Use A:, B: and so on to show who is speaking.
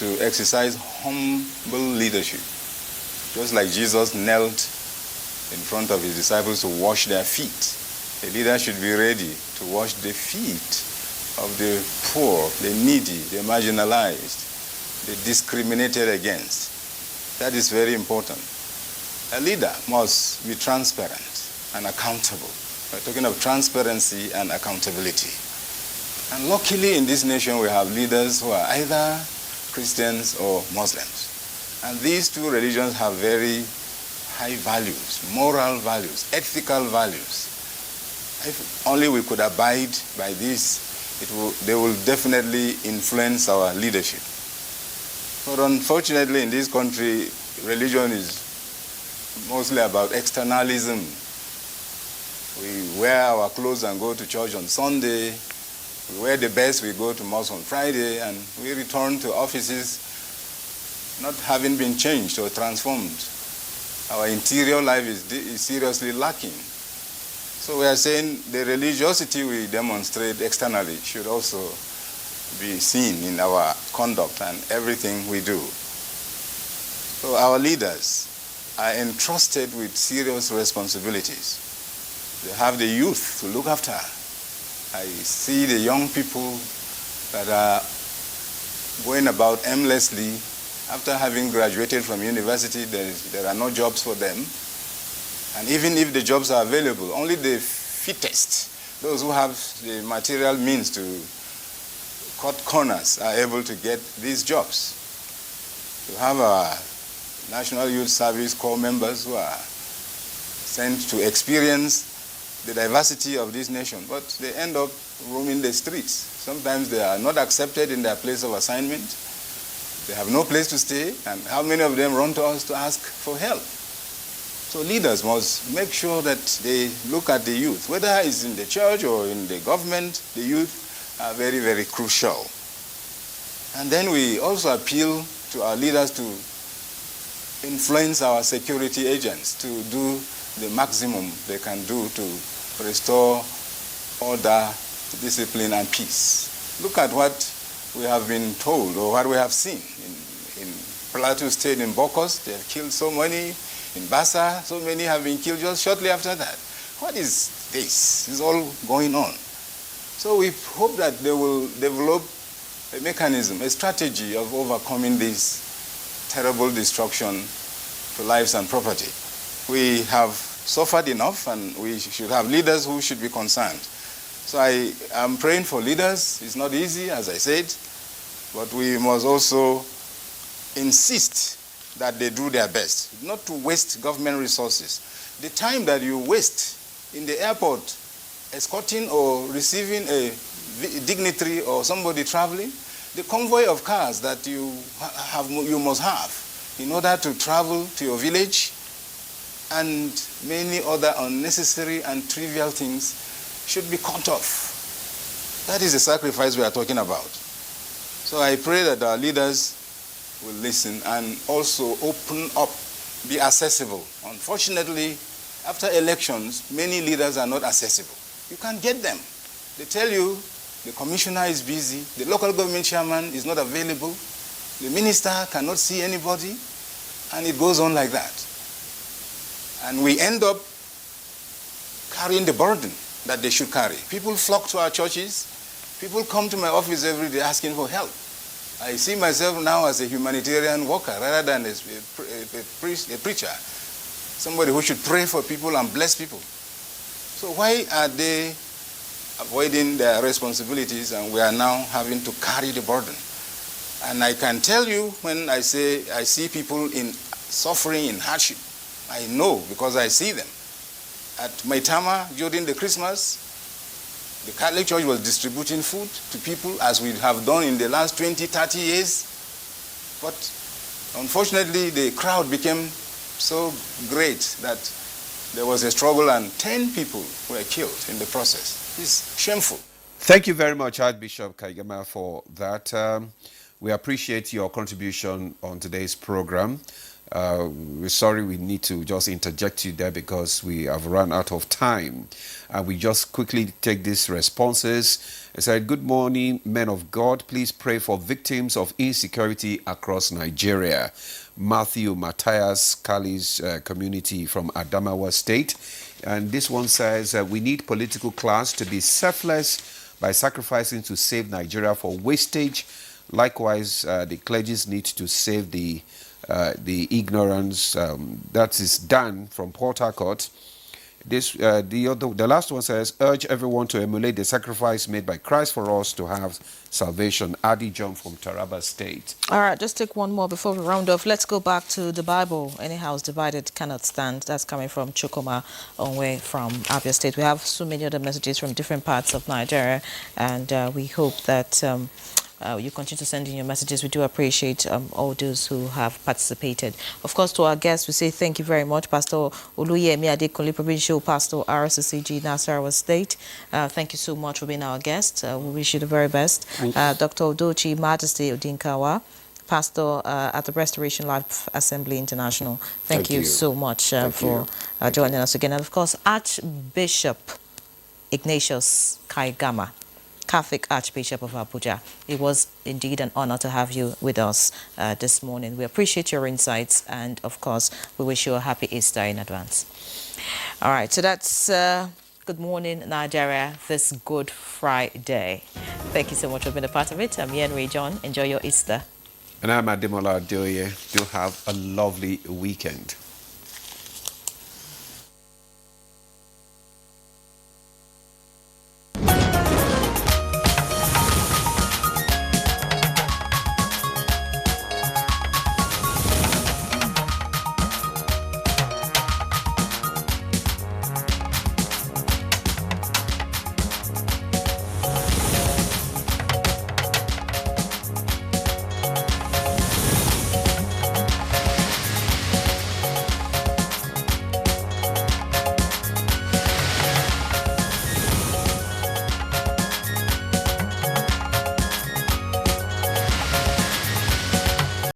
A: to exercise humble leadership. Just like Jesus knelt in front of his disciples to wash their feet, a leader should be ready to wash the feet of the poor, the needy, the marginalized, the discriminated against. That is very important. A leader must be transparent and accountable. We're talking of transparency and accountability. And luckily in this nation we have leaders who are either Christians or Muslims. And these two religions have very high values, moral values, ethical values. If only we could abide by this, they will definitely influence our leadership. But unfortunately in this country, religion is mostly about externalism. We wear our clothes and go to church on Sunday. We wear the best, we go to mosque on Friday, and we return to offices not having been changed or transformed. Our interior life is seriously lacking. So we are saying the religiosity we demonstrate externally should also be seen in our conduct and everything we do. So our leaders are entrusted with serious responsibilities. They have the youth to look after. I see the young people that are going about aimlessly. After having graduated from university, there are no jobs for them. And even if the jobs are available, only the fittest, those who have the material means to cut corners, are able to get these jobs. You have our National Youth Service Corps members who are sent to experience the diversity of this nation, but they end up roaming the streets. Sometimes they are not accepted in their place of assignment. They have no place to stay, and how many of them run to us to ask for help? So leaders must make sure that they look at the youth. Whether it's in the church or in the government, the youth are very, very crucial. And then we also appeal to our leaders to influence our security agents to do the maximum they can do to restore order, discipline, and peace. Look at what we have been told or what we have seen in Plateau State, in Bokos. They have killed so many. In Bassa, so many have been killed just shortly after that. What is this? This is all going on. So we hope that they will develop a mechanism, a strategy of overcoming this terrible destruction to lives and property. We have suffered enough, and we should have leaders who should be concerned. So I am praying for leaders. It's not easy, as I said, but we must also insist that they do their best, not to waste government resources. The time that you waste in the airport escorting or receiving a dignitary or somebody traveling, the convoy of cars that you must have in order to travel to your village, and many other unnecessary and trivial things should be cut off. That is the sacrifice we are talking about. So I pray that our leaders will listen and also open up, be accessible. Unfortunately, after elections, many leaders are not accessible. You can't get them. They tell you the commissioner is busy, the local government chairman is not available, the minister cannot see anybody, and it goes on like that. And we end up carrying the burden that they should carry. People flock to our churches. People come to my office every day asking for help. I see myself now as a humanitarian worker rather than a preacher, somebody who should pray for people and bless people. So why are they avoiding their responsibilities, and we are now having to carry the burden? And I can tell you, when I say I see people in suffering, in hardship, I know because I see them. At Maitama during the Christmas, the Catholic Church was distributing food to people as we have done in the last 20, 30 years. But unfortunately, the crowd became so great that there was a struggle and 10 people were killed in the process. It's shameful.
B: Thank you very much, Archbishop Kaigama, for that. We appreciate your contribution on today's program. We're sorry we need to just interject you there because we have run out of time. And we just quickly take these responses. It said, good morning, men of God. Please pray for victims of insecurity across Nigeria. Matthew Matthias Kali's community from Adamawa State. And this one says, we need political class to be selfless by sacrificing to save Nigeria for wastage. Likewise, the clergies need to save the ignorance. That is Dan from Port Harcourt. The last one says, urge everyone to emulate the sacrifice made by Christ for us to have salvation. Adi John from Taraba State.
C: All right, just take one more before we round off. Let's go back to the Bible. Any house divided cannot stand. That's coming from Chukuma Onwe from Abia State. We have so many other messages from different parts of Nigeria, and we hope that you continue to send in your messages. We do appreciate all those who have participated. Of course, to our guests, we say thank you very much. Pastor Oluyemi Adekunle, Provincial Pastor, RCCG, Nasarawa State. Thank you so much for being our guest. We wish you the very best. Dr. Odochi Majesty Odinkawa, Pastor at the Restoration Life Assembly International. Thank you so much for joining us again. And of course, Archbishop Ignatius Kaigama, Catholic Archbishop of Abuja. It was indeed an honor to have you with us this morning. We appreciate your insights, and of course, we wish you a happy Easter in advance. All right, so that's Good Morning Nigeria this Good Friday. Thank you so much for being a part of it. I'm Yenri John. Enjoy your Easter.
B: And I'm Ademola Adeoye. Do have a lovely weekend.